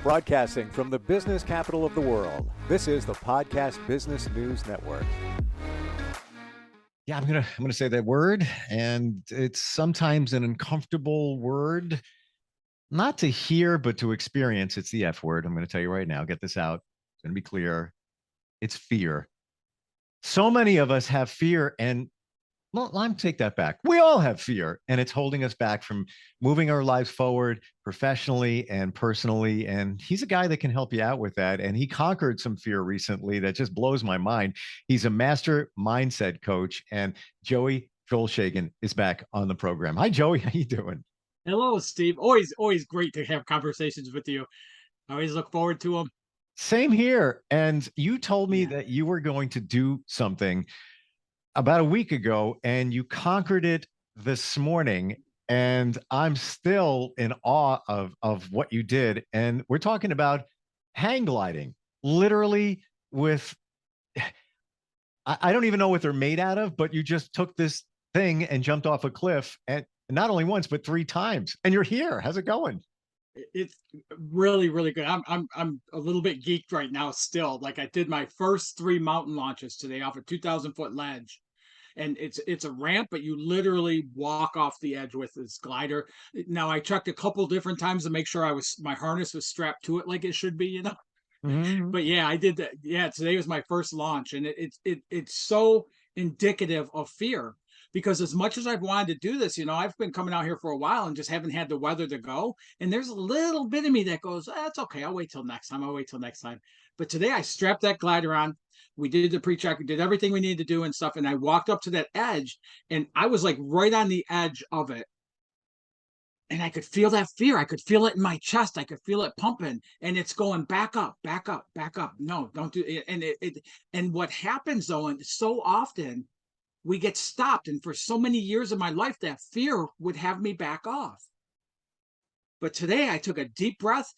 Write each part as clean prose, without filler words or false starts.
Broadcasting from the business capital of the world, this is the Podcast Business News Network. Yeah, I'm gonna say that word, and it's sometimes an uncomfortable word, not to hear, but to experience. It's the F word. I'm gonna tell you right now. Get this out. It's gonna be clear. It's fear. So many of us have fear, and well, I'm take that back. We all have fear, and it's holding us back from moving our lives forward professionally and personally. And he's a guy that can help you out with that. And he conquered some fear recently that just blows my mind. He's a master mindset coach, and Joey Drolshagen is back on the program. Hi, Joey. How you doing? Hello, Steve. Always great to have conversations with you. I always look forward to them. Same here. And you told me Yeah. that you were going to do something about a week ago, and you conquered it this morning. And I'm still in awe of what you did. And we're talking about hang gliding, literally with, I don't even know what they're made out of, but you just took this thing and jumped off a cliff, and not only once, but 3 times. And you're here. How's it going? It's really good. I'm a little bit geeked right now still. Like I did my first 3 mountain launches today off a 2,000-foot ledge. And it's a ramp, but you literally walk off the edge with this glider. Now I checked a couple different times to make sure my harness was strapped to it like it should be, Mhm. But yeah, I did that. Yeah, today was my first launch, and it's so indicative of fear, because as much as I've wanted to do this, I've been coming out here for a while and just haven't had the weather to go. And there's a little bit of me that goes, "That's okay. I'll wait till next time. I'll wait till next time." But today I strapped that glider on. We did the pre-check, we did everything we needed to do and stuff. And I walked up to that edge, and I was like right on the edge of it. And I could feel that fear. I could feel it in my chest. I could feel it pumping, and it's going back up, back up, back up. No, don't do it. And what happens though, and so often we get stopped. And for so many years of my life, that fear would have me back off. But today I took a deep breath,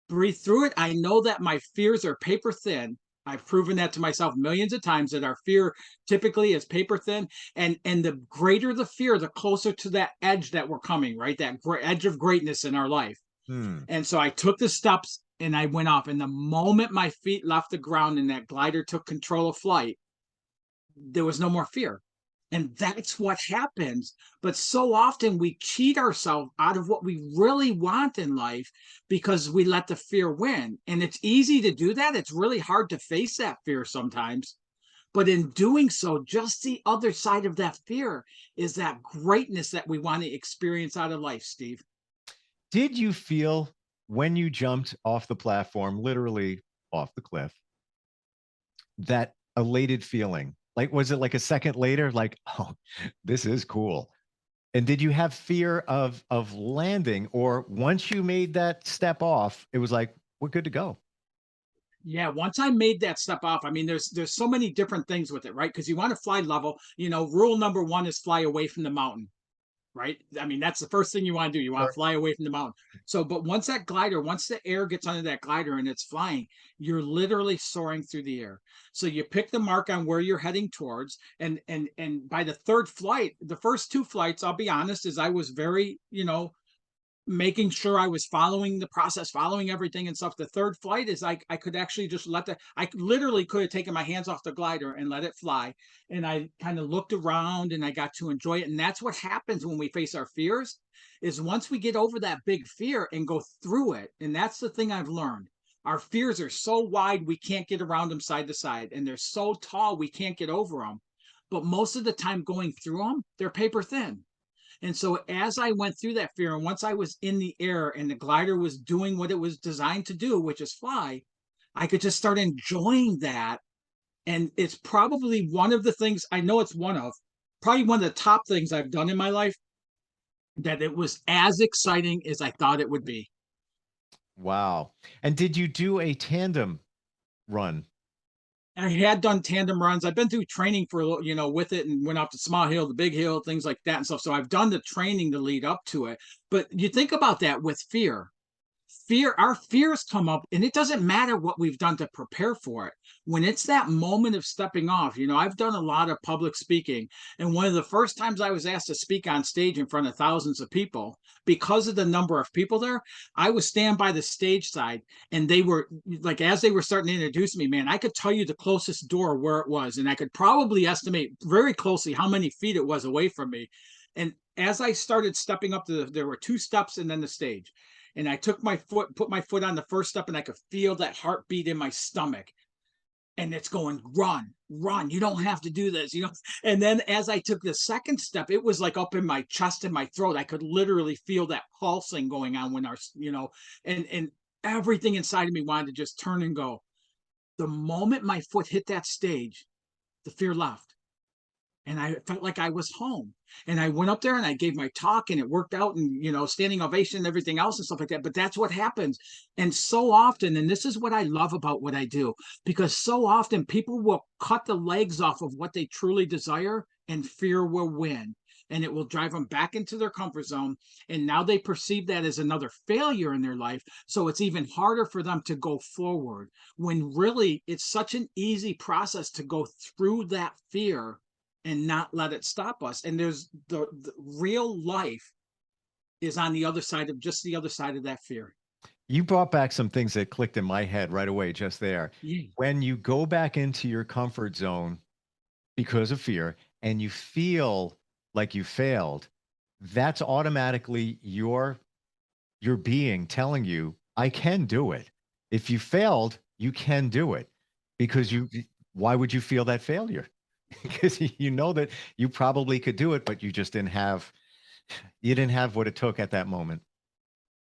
breathe through it. I know that my fears are paper thin. I've proven that to myself millions of times, that our fear typically is paper thin. And the greater the fear, the closer to that edge that we're coming, right? That edge of greatness in our life. Hmm. And so I took the steps and I went off. And the moment my feet left the ground and that glider took control of flight, there was no more fear. And that's what happens. But so often we cheat ourselves out of what we really want in life because we let the fear win. And it's easy to do that. It's really hard to face that fear sometimes. But in doing so, just the other side of that fear is that greatness that we want to experience out of life, Steve. Did you feel when you jumped off the platform, literally off the cliff, that elated feeling? Like, was it like a second later, like, oh, this is cool? And did you have fear of landing, or once you made that step off, it was like, we're good to go? Yeah, once I made that step off, I mean, there's so many different things with it, right? Because you want to fly level. Rule number one is fly away from the mountain, right? I mean, that's the first thing you want to do. You want to Sure. fly away from the mountain. So, but once the air gets under that glider and it's flying, you're literally soaring through the air. So you pick the mark on where you're heading towards, and by the third flight, the first 2 flights, I'll be honest, is I was very, making sure I was following the process, following everything and stuff. The third flight is I could actually just I literally could have taken my hands off the glider and let it fly. And I kind of looked around and I got to enjoy it. And that's what happens when we face our fears, is once we get over that big fear and go through it. And that's the thing I've learned. Our fears are so wide, we can't get around them side to side. And they're so tall, we can't get over them. But most of the time going through them, they're paper thin. And so as I went through that fear, and once I was in the air and the glider was doing what it was designed to do, which is fly, I could just start enjoying that. And it's probably one of the things, I know it's probably one of the top things I've done in my life, that it was as exciting as I thought it would be. Wow. And did you do a tandem run? I had done tandem runs. I've been through training for, with it, and went up to Small Hill, the Big Hill, things like that and stuff. So I've done the training to lead up to it. But you think about that with fear. our fears come up, and it doesn't matter what we've done to prepare for it. When it's that moment of stepping off, I've done a lot of public speaking, and one of the first times I was asked to speak on stage in front of thousands of people, because of the number of people there, I was standing by the stage side, and they were like, as they were starting to introduce me, man, I could tell you the closest door where it was, and I could probably estimate very closely how many feet it was away from me. And as I started stepping up there were 2 steps and then the stage. And I put my foot on the first step, and I could feel that heartbeat in my stomach. And it's going, run, run. You don't have to do this, And then as I took the second step, it was like up in my chest and my throat. I could literally feel that pulsing going on when and everything inside of me wanted to just turn and go. The moment my foot hit that stage, the fear left. And I felt like I was home. And I went up there and I gave my talk, and it worked out, and, standing ovation and everything else and stuff like that. But that's what happens. And so often, and this is what I love about what I do, because so often people will cut the legs off of what they truly desire, and fear will win. And it will drive them back into their comfort zone. And now they perceive that as another failure in their life. So it's even harder for them to go forward, when really it's such an easy process to go through that fear and not let it stop us. And there's the real life is on the other side of that fear. You brought back some things that clicked in my head right away just there. Yeah. When you go back into your comfort zone because of fear and you feel like you failed, that's automatically your being telling you, I can do it. If you failed, you can do it. Because why would you feel that failure? Because you know that you probably could do it, but you just didn't have what it took at that moment.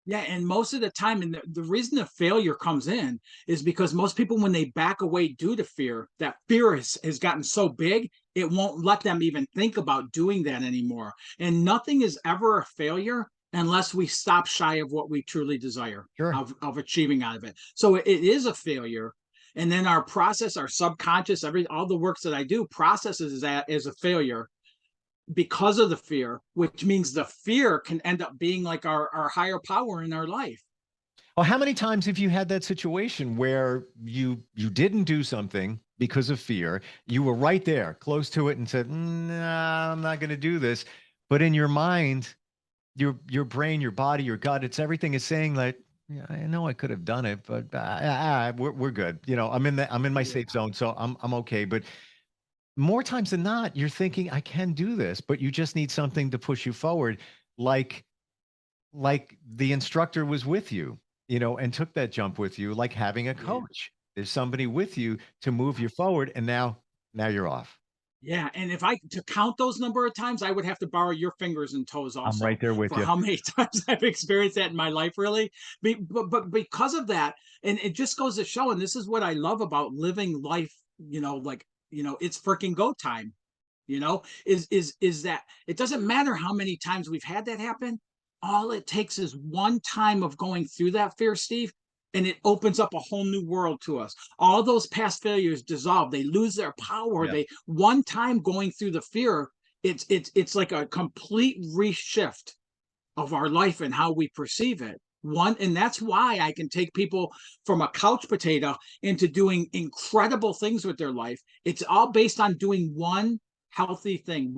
Yeah, and most of the time, and the reason the failure comes in is because most people, when they back away due to fear, that fear has gotten so big, it won't let them even think about doing that anymore. And nothing is ever a failure unless we stop shy of what we truly desire, Sure. of achieving out of it. So it is a failure. And then our process, our subconscious, all the works that I do processes that as a failure because of the fear, which means the fear can end up being like our higher power in our life. Well, how many times have you had that situation where you didn't do something because of fear? You were right there, close to it, and said, "Nah, I'm not going to do this." But in your mind, your brain, your body, your gut, everything is saying like, yeah, I know I could have done it, but we're good. I'm in my safe zone, so I'm okay. But more times than not, you're thinking, I can do this, but you just need something to push you forward, like the instructor was with you, and took that jump with you, like having a coach. There's somebody with you to move you forward, and now you're off. Yeah, and if I to count those number of times, I would have to borrow your fingers and toes I'm also right there with for you. how many times I've experienced that in my life, really. But because of that, and it just goes to show, and this is what I love about living life, it's freaking go time, is that it doesn't matter how many times we've had that happen. All it takes is one time of going through that fear, Steve, and it opens up a whole new world to us. All those past failures dissolve; they lose their power. Yeah. They one time going through the fear, it's like a complete reshift of our life and how we perceive it. And that's why I can take people from a couch potato into doing incredible things with their life. It's all based on doing one healthy thing,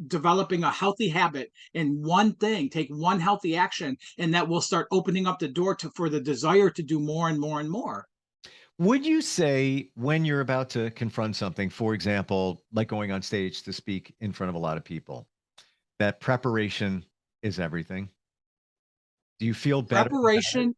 developing a healthy habit in one thing, take one healthy action, and that will start opening up the door for the desire to do more and more and more. Would you say when you're about to confront something, for example, like going on stage to speak in front of a lot of people, that preparation is everything? Do you feel better? Preparation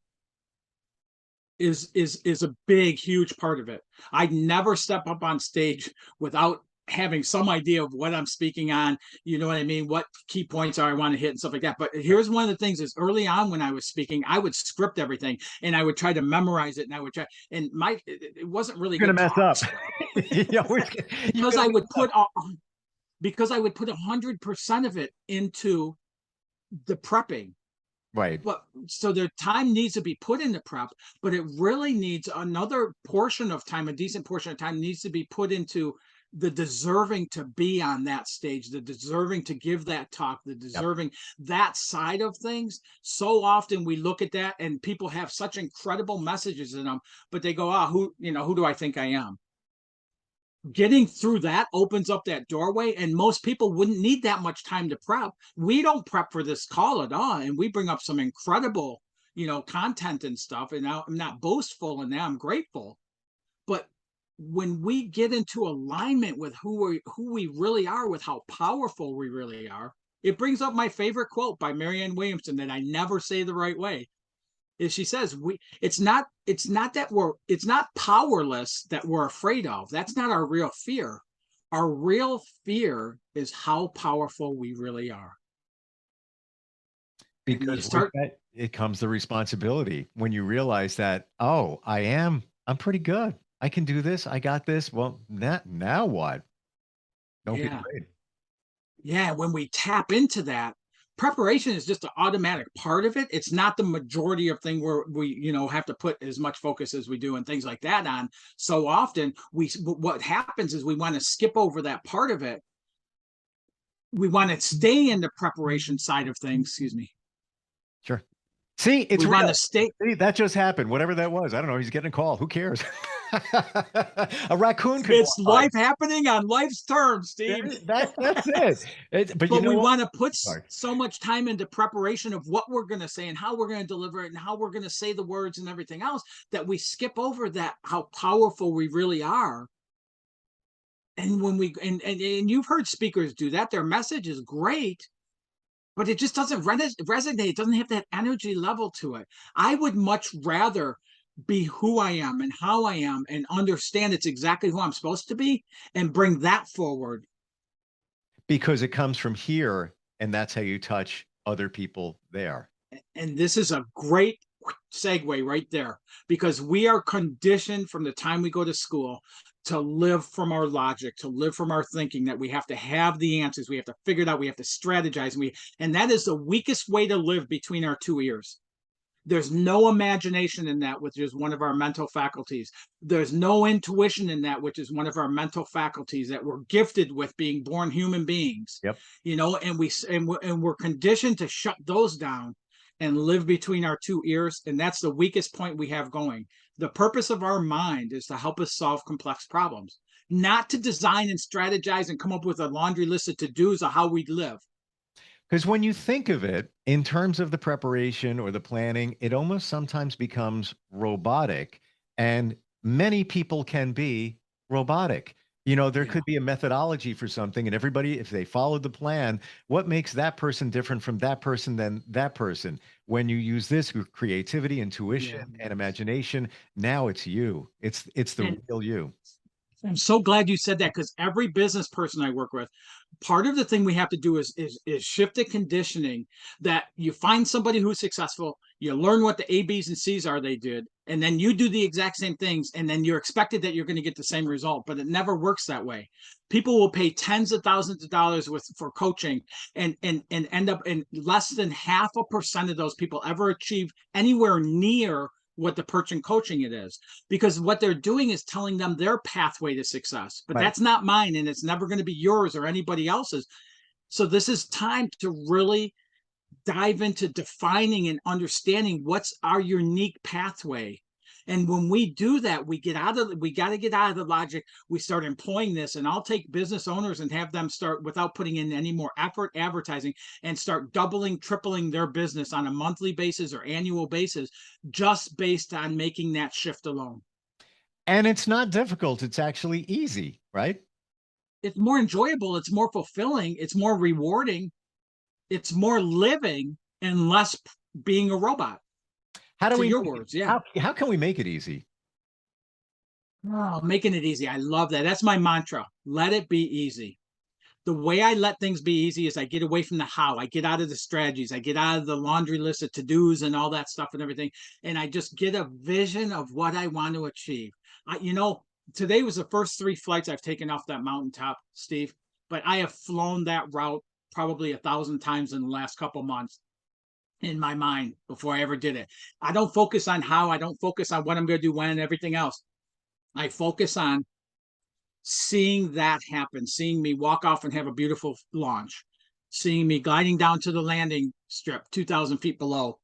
is a big, huge part of it. I'd never step up on stage without having some idea of what I'm speaking on, you know what I mean? What key points I want to hit and stuff like that. But here's one of the things is early on when I was speaking, I would script everything and I would try to memorize it, and I would try, and it wasn't really You're good. gonna mess up. Because I would put 100% of it into the prepping. Right. But so their time needs to be put into prep, but it really needs another portion of time, a decent portion of time needs to be put into the deserving to be on that stage, the deserving to give that talk, the deserving that side of things. So often we look at that and people have such incredible messages in them, but they go, who do I think I am? Getting through that opens up that doorway, and most people wouldn't need that much time to prep. We don't prep for this call at all, and we bring up some incredible, content and stuff. And I'm not boastful in that. I'm grateful. But when we get into alignment with who we really are, with how powerful we really are, it brings up my favorite quote by Marianne Williamson that I never say the right way. Is she says it's not powerless that we're afraid of. That's not our real fear. Our real fear is how powerful we really are. Because with that, it comes the responsibility when you realize that, oh, I'm pretty good. I can do this. I got this. Well, now what? Don't be afraid. Yeah, when we tap into that, preparation is just an automatic part of it. It's not the majority of thing where we, have to put as much focus as we do and things like that on. So often what happens is we want to skip over that part of it. We want to stay in the preparation side of things. Excuse me. Sure. See, it's we want to stay. See, that just happened. Whatever that was. I don't know. He's getting a call. Who cares? A raccoon could. It's life happening on life's terms, Steve. That's it. But we want to put so much time into preparation of what we're going to say and how we're going to deliver it and how we're going to say the words and everything else, that we skip over that, how powerful we really are. And when we and you've heard speakers do that, their message is great, but it just doesn't resonate. It doesn't have that energy level to it. I would much rather be who I am and how I am and understand it's exactly who I'm supposed to be and bring that forward. Because it comes from here, and that's how you touch other people there. And this is a great segue right there, because we are conditioned from the time we go to school to live from our logic, to live from our thinking, that we have to have the answers, we have to figure it out, we have to strategize, and that is the weakest way to live between our two ears. There's no imagination in that, which is one of our mental faculties. There's no intuition in that, which is one of our mental faculties that we're gifted with being born human beings. Yep. And we're conditioned to shut those down and live between our two ears. And that's the weakest point we have going. The purpose of our mind is to help us solve complex problems, not to design and strategize and come up with a laundry list of to-dos of how we live. Because when you think of it in terms of the preparation or the planning, it almost sometimes becomes robotic, and many people can be robotic. There could be a methodology for something, and everybody, if they followed the plan, what makes that person different from that person than that person? When you use this with creativity, intuition, and imagination, now it's you. It's the real you. I'm so glad you said that, because every business person I work with, part of the thing we have to do is shift the conditioning, that you find somebody who's successful, you learn what the A, B's, and C's are they did, and then you do the exact same things, and then you're expected that you're going to get the same result, but it never works that way. People will pay tens of thousands of dollars for coaching and end up in less than 0.5% of those people ever achieve anywhere near what the person coaching it is, because what they're doing is telling them their pathway to success, but that's not mine, and it's never going to be yours or anybody else's. So this is time to really dive into defining and understanding what's our unique pathway. And when we do that, we got to get out of the logic. We start employing this, and I'll take business owners and have them start, without putting in any more effort advertising, and start doubling, tripling their business on a monthly basis or annual basis, just based on making that shift alone. And it's not difficult. It's actually easy, right? It's more enjoyable. It's more fulfilling. It's more rewarding. It's more living and less being a robot. How do we, your words, yeah. How can we make it easy? Oh, making it easy. I love that. That's my mantra. Let it be easy. The way I let things be easy is I get away from the how. I get out of the strategies. I get out of the laundry list of to-dos and all that stuff and everything. And I just get a vision of what I want to achieve. Today was the first 3 flights I've taken off that mountaintop, Steve, but I have flown that route probably 1,000 times in the last couple months in my mind before I ever did it. I don't focus on how, I don't focus on what I'm going to do when, everything else. I focus on seeing that happen, seeing me walk off and have a beautiful launch, seeing me gliding down to the landing strip 2,000 feet below,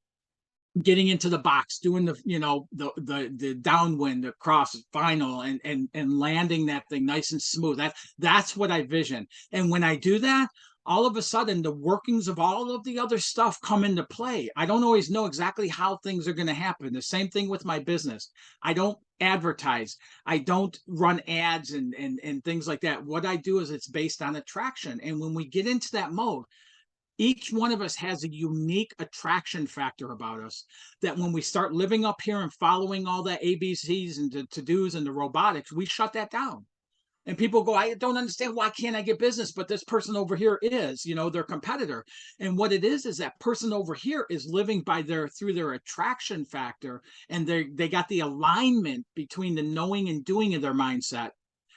getting into the box, doing the, you know, the downwind across final, and landing that thing nice and smooth. That's what I vision. And when I do that, all of a sudden the workings of all of the other stuff come into play. I don't always know exactly how things are going to happen. The same thing with my business. I don't advertise. I don't run ads and things like that. What I do is it's based on attraction. And when we get into that mode, each one of us has a unique attraction factor about us that when we start living up here and following all the ABCs and the to-dos and the robotics, we shut that down. And people go, I don't understand, why can't I get business? But this person over here is, you know, their competitor. And what it is that person over here is living by through their attraction factor. And they got the alignment between the knowing and doing of their mindset.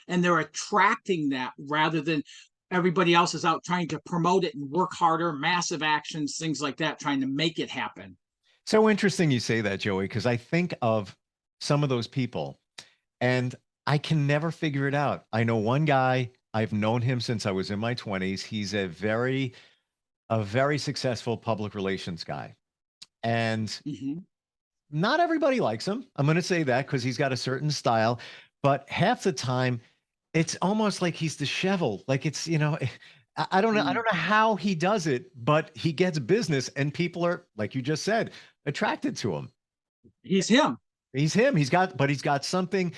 And they're attracting that rather than everybody else is out trying to promote it and work harder, massive actions, things like that, trying to make it happen. So interesting you say that, Joey, because I think of some of those people and I can never figure it out. I know one guy, I've known him since I was in my 20s. He's a very successful public relations guy. And not everybody likes him. I'm going to say that because he's got a certain style, but half the time it's almost like he's disheveled. Like it's, you know, I don't know. I don't know how he does it, but he gets business and people are, like you just said, attracted to him. He's him. He's him. He's got something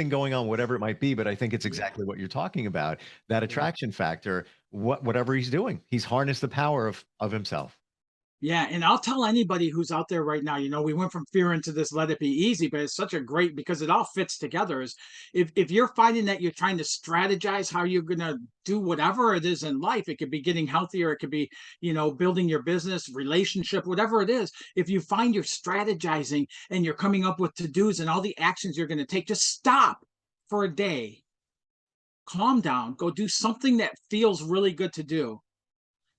going on, whatever it might be. But I think it's exactly what you're talking about. That attraction factor, whatever he's doing, he's harnessed the power of himself. Yeah, and I'll tell anybody who's out there right now, you know, we went from fear into this let it be easy, but it's such a great, because it all fits together, is if you're finding that you're trying to strategize how you're going to do whatever it is in life, it could be getting healthier, it could be, you know, building your business, relationship, whatever it is. If you find you're strategizing and you're coming up with to-dos and all the actions you're going to take, just stop for a day, calm down, go do something that feels really good to do.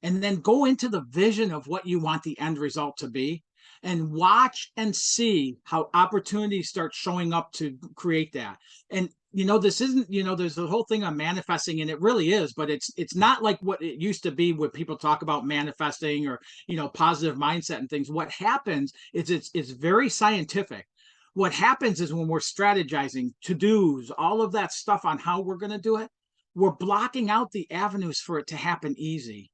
And then go into the vision of what you want the end result to be, and watch and see how opportunities start showing up to create that. And, you know, this isn't, you know, there's the whole thing on manifesting, and it really is, but it's not like what it used to be when people talk about manifesting or, you know, positive mindset and things. What happens is it's very scientific. What happens is when we're strategizing, to-dos, all of that stuff on how we're going to do it, we're blocking out the avenues for it to happen easy.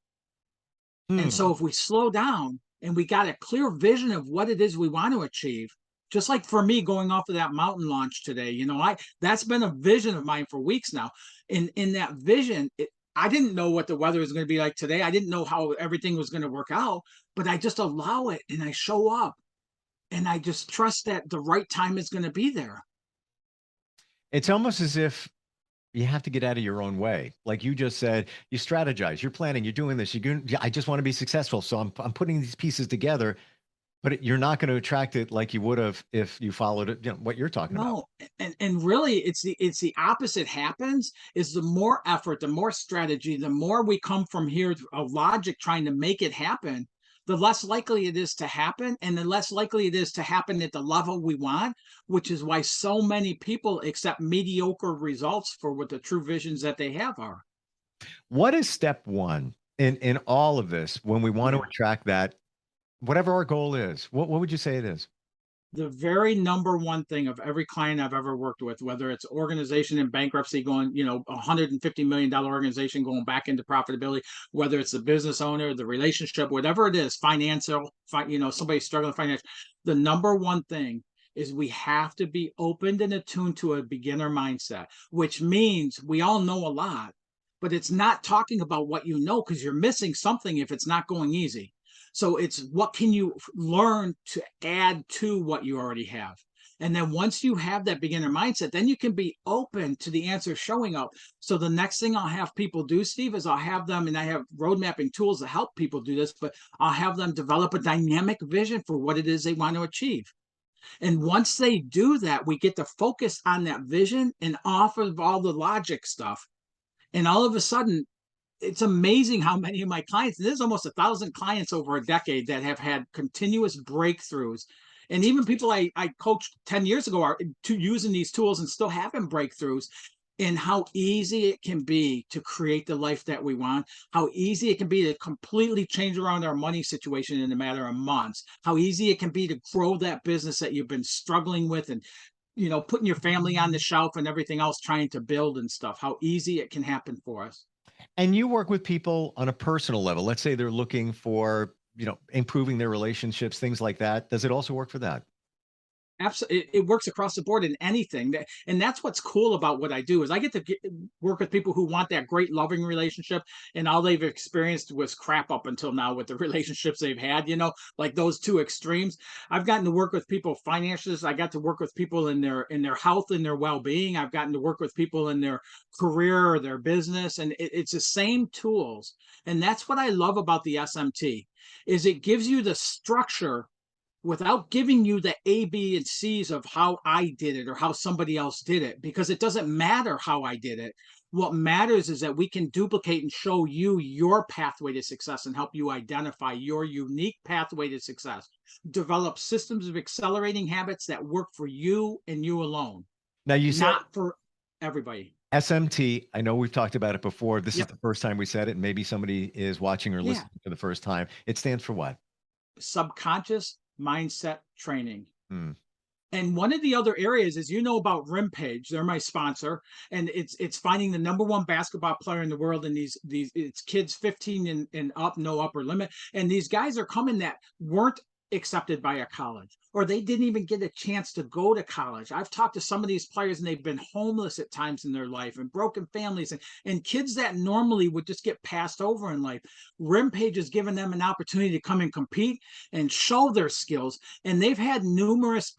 And so if we slow down and we got a clear vision of what it is we want to achieve, just like for me going off of that mountain launch today, you know, that's been a vision of mine for weeks now. In that vision, I didn't know what the weather was going to be like today. I didn't know how everything was going to work out, but I just allow it and I show up and I just trust that the right time is going to be there. It's almost as if you have to get out of your own way. Like you just said, you strategize, you're planning, you're doing this, I just want to be successful. So I'm putting these pieces together, but you're not going to attract it like you would have if you followed it, you know, what you're talking about. And really it's the opposite happens, is the more effort, the more strategy, the more we come from here of logic trying to make it happen, the less likely it is to happen, and the less likely it is to happen at the level we want, which is why so many people accept mediocre results for what the true visions that they have are. What is step one in all of this when we want to attract that, whatever our goal is? What would you say it is? The very number one thing of every client I've ever worked with, whether it's organization in bankruptcy going, you know, $150 million organization going back into profitability, whether it's the business owner, the relationship, whatever it is, financial, you know, somebody struggling financially, the number one thing is we have to be open and attuned to a beginner mindset, which means we all know a lot, but it's not talking about what you know, because you're missing something if it's not going easy. So it's what can you learn to add to what you already have. And then once you have that beginner mindset, then you can be open to the answer showing up. So the next thing I'll have people do, Steve, is I'll have them, and I have road mapping tools to help people do this, but I'll have them develop a dynamic vision for what it is they want to achieve. And once they do that, we get to focus on that vision and off of all the logic stuff. And all of a sudden, it's amazing how many of my clients, and there's almost 1,000 clients over a decade that have had continuous breakthroughs. And even people I coached 10 years ago are using these tools and still having breakthroughs. and how easy it can be to create the life that we want, how easy it can be to completely change around our money situation in a matter of months, how easy it can be to grow that business that you've been struggling with and, putting your family on the shelf and everything else trying to build and stuff, how easy it can happen for us. And you work with people on a personal level. Let's say they're looking for, improving their relationships, things like that. Does it also work for that? Absolutely, it works across the board in anything. And that's what's cool about what I do is I get to work with people who want that great loving relationship, and all they've experienced was crap up until now with the relationships they've had, like those two extremes. I've gotten to work with people financially. I got to work with people in their health and their well-being. I've gotten to work with people in their career or their business, and it's the same tools. And that's what I love about the SMT is it gives you the structure without giving you the A, B, and C's of how I did it or how somebody else did it, because it doesn't matter how I did it. What matters is that we can duplicate and show you your pathway to success and help you identify your unique pathway to success. Develop systems of accelerating habits that work for you and you alone, Now, you said not for everybody. SMT. I know we've talked about it before. This is Yep. the first time we said it. Maybe somebody is watching or Yeah. listening for the first time. It stands for what? Subconscious mindset training. Hmm. And one of the other areas is, about RimPage, they're my sponsor, and it's finding the number one basketball player in the world, and these it's kids 15 and up, no upper limit, and these guys are coming that weren't accepted by a college, or they didn't even get a chance to go to college. I've talked to some of these players, and they've been homeless at times in their life, and broken families, and kids that normally would just get passed over in life. RimPage has given them an opportunity to come and compete and show their skills, and they've had numerous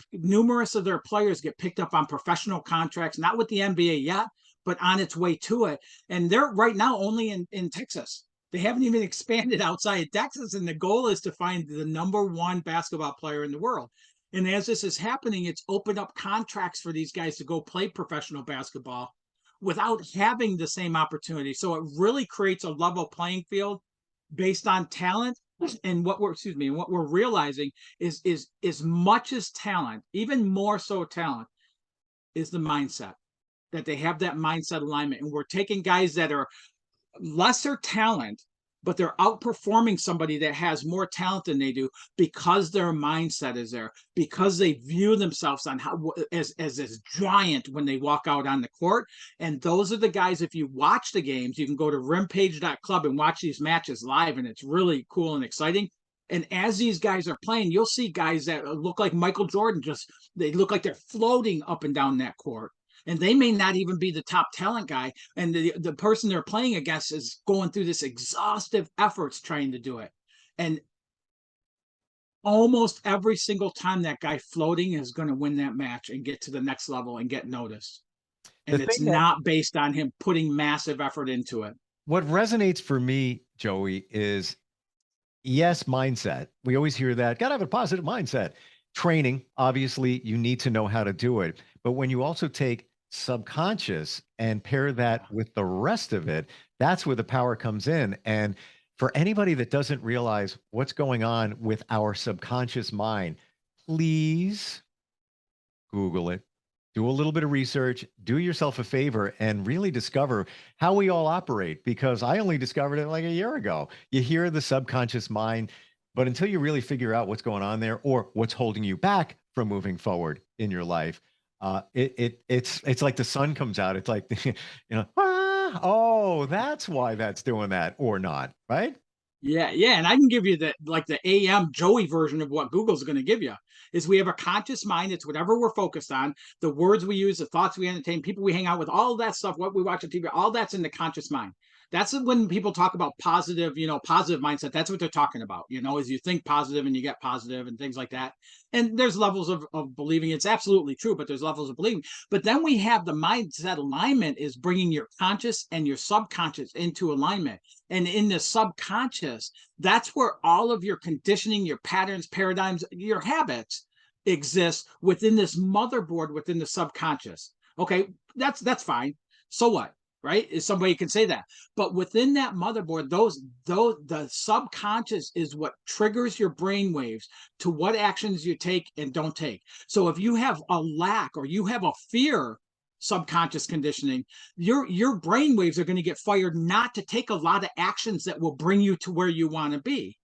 of their players get picked up on professional contracts, not with the NBA yet, but on its way to it. And they're right now only in Texas. They haven't even expanded outside of Texas, and the goal is to find the number one basketball player in the world. And as this is happening, it's opened up contracts for these guys to go play professional basketball without having the same opportunity. So it really creates a level playing field based on talent. And what we're realizing is as much as talent, even more so talent, is the mindset, that they have that mindset alignment. And we're taking guys that are lesser talent, but they're outperforming somebody that has more talent than they do, because their mindset is there, because they view themselves on as this giant when they walk out on the court. And those are the guys, if you watch the games, you can go to rimpage.club and watch these matches live, and it's really cool and exciting. And as these guys are playing, you'll see guys that look like Michael Jordan, they look like they're floating up and down that court, and they may not even be the top talent guy, and the person they're playing against is going through this exhaustive efforts trying to do it. And almost every single time, that guy floating is going to win that match and get to the next level and get noticed. And it's not based on him putting massive effort into it. What resonates for me, Joey, is yes, mindset. We always hear that. Got to have a positive mindset. Training, obviously, you need to know how to do it. But when you also take subconscious and pair that with the rest of it, that's where the power comes in. And for anybody that doesn't realize what's going on with our subconscious mind, please Google it. Do a little bit of research, do yourself a favor, and really discover how we all operate, because I only discovered it like a year ago. You hear the subconscious mind, but until you really figure out what's going on there or what's holding you back from moving forward in your life, it's like the sun comes out. It's like, oh, that's why that's doing that, or not, right? Yeah. And I can give you the AM Joey version of what Google's going to give you. Is we have a conscious mind. It's whatever we're focused on, the words we use, the thoughts we entertain, people we hang out with, all that stuff, what we watch on TV, all that's in the conscious mind. That's when people talk about positive mindset. That's what they're talking about, is you think positive and you get positive and things like that. And there's levels of believing it's absolutely true, but there's levels of believing. But then we have the mindset alignment, is bringing your conscious and your subconscious into alignment. And in the subconscious, that's where all of your conditioning, your patterns, paradigms, your habits exist within this motherboard, within the subconscious. Okay, that's fine. So what? Right? Is somebody can say that. But within that motherboard, the subconscious is what triggers your brain waves to what actions you take and don't take. So if you have a lack or you have a fear, subconscious conditioning, your brain waves are going to get fired not to take a lot of actions that will bring you to where you want to be.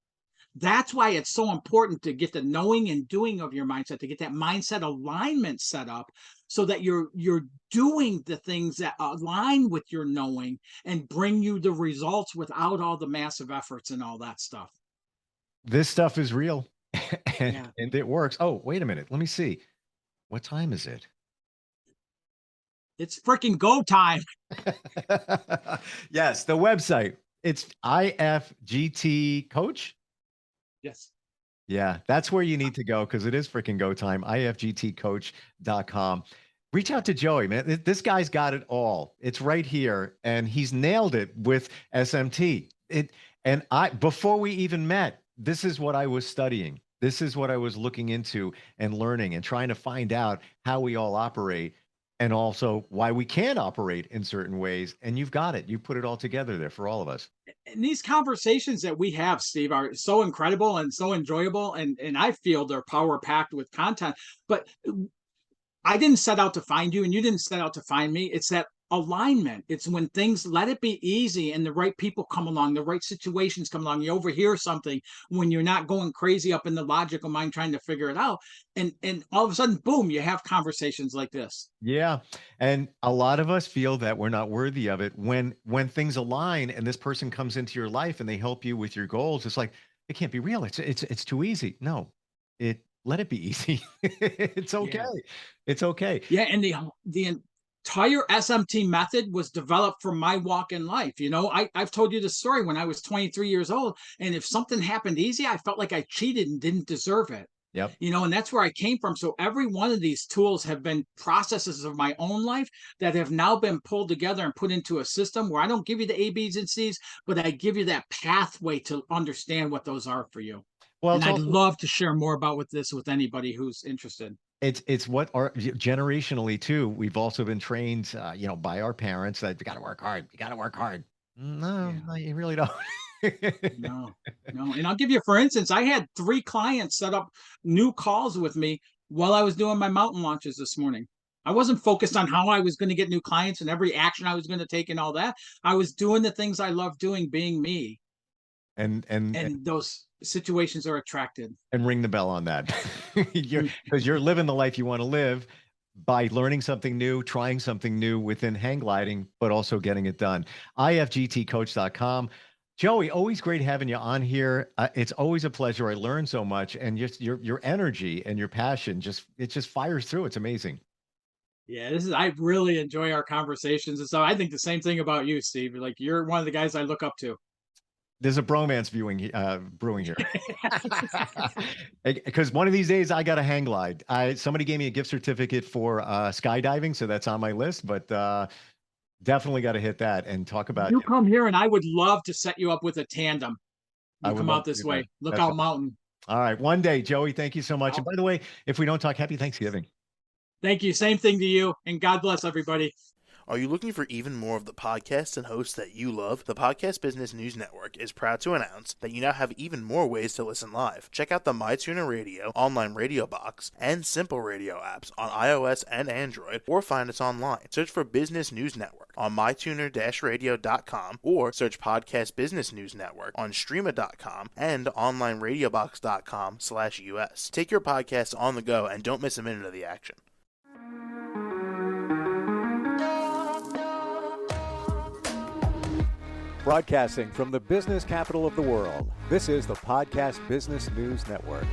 That's why it's so important to get the knowing and doing of your mindset, to get that mindset alignment set up so that you're doing the things that align with your knowing and bring you the results without all the massive efforts and all that stuff. This stuff is real and, Yeah. and it works. Oh, wait a minute. Let me see. What time is it? It's freaking go time. Yes, the website. It's IFGT Coach. Yes. Yeah, that's where you need to go because it is freaking go time. IFGTcoach.com. Reach out to Joey, man. This guy's got it all. It's right here, and he's nailed it with SMT. Before we even met, this is what I was studying. This is what I was looking into and learning and trying to find out how we all operate and also why we can operate in certain ways. And you've got it. You put it all together there for all of us. And these conversations that we have, Steve, are so incredible and so enjoyable, and I feel they're power packed with content. But I didn't set out to find you, and you didn't set out to find me. It's that alignment. It's when things, let it be easy, and the right people come along, the right situations come along. You overhear something when you're not going crazy up in the logical mind trying to figure it out, and all of a sudden, boom, you have conversations like this. Yeah. And a lot of us feel that we're not worthy of it when things align and this person comes into your life and they help you with your goals. It's like, it can't be real. It's too easy. No, let it be easy. It's okay. Yeah. It's okay. Yeah, and the entire SMT method was developed for my walk in life. You know, I've told you the story when I was 23 years old, and if something happened easy, I felt like I cheated and didn't deserve it. Yep. You know, and that's where I came from. So every one of these tools have been processes of my own life that have now been pulled together and put into a system where I don't give you the A, B's, and C's, but I give you that pathway to understand what those are for you. Well, And it's I'd also love to share more about with anybody who's interested. it's what our generationally too. We've also been trained, by our parents that you got to work hard. You got to work hard. No, Yeah. no, you really don't. No. And I'll give you, for instance, I had 3 clients set up new calls with me while I was doing my mountain launches this morning. I wasn't focused on how I was going to get new clients and every action I was going to take and all that. I was doing the things I love doing, being me. And those situations are attracted. And ring the bell on that. Because you're living the life you want to live by learning something new, trying something new within hang gliding, but also getting it done. IFGTcoach.com. Joey, always great having you on here. It's always a pleasure. I learn so much, and just your energy and your passion just fires through. It's amazing. Yeah, I really enjoy our conversations. And so I think the same thing about you, Steve. Like, you're one of the guys I look up to. There's a bromance brewing here. Because one of these days I got a hang glide. Somebody gave me a gift certificate for skydiving, so that's on my list. But definitely got to hit that and talk about. You come here, and I would love to set you up with a tandem. I You would come love out to this do way. that. Lookout That's awesome. Mountain. All right, one day, Joey. Thank you so much. And by the way, if we don't talk, happy Thanksgiving. Thank you. Same thing to you. And God bless everybody. Are you looking for even more of the podcasts and hosts that you love? The Podcast Business News Network is proud to announce that you now have even more ways to listen live. Check out the MyTuner Radio, online radio box, and Simple Radio apps on iOS and Android, or find us online. Search for Business News Network on mytuner-radio.com, or search Podcast Business News Network on streama.com and onlineradiobox.com/US. Take your podcast on the go and don't miss a minute of the action. Broadcasting from the business capital of the world, this is the Podcast Business News Network.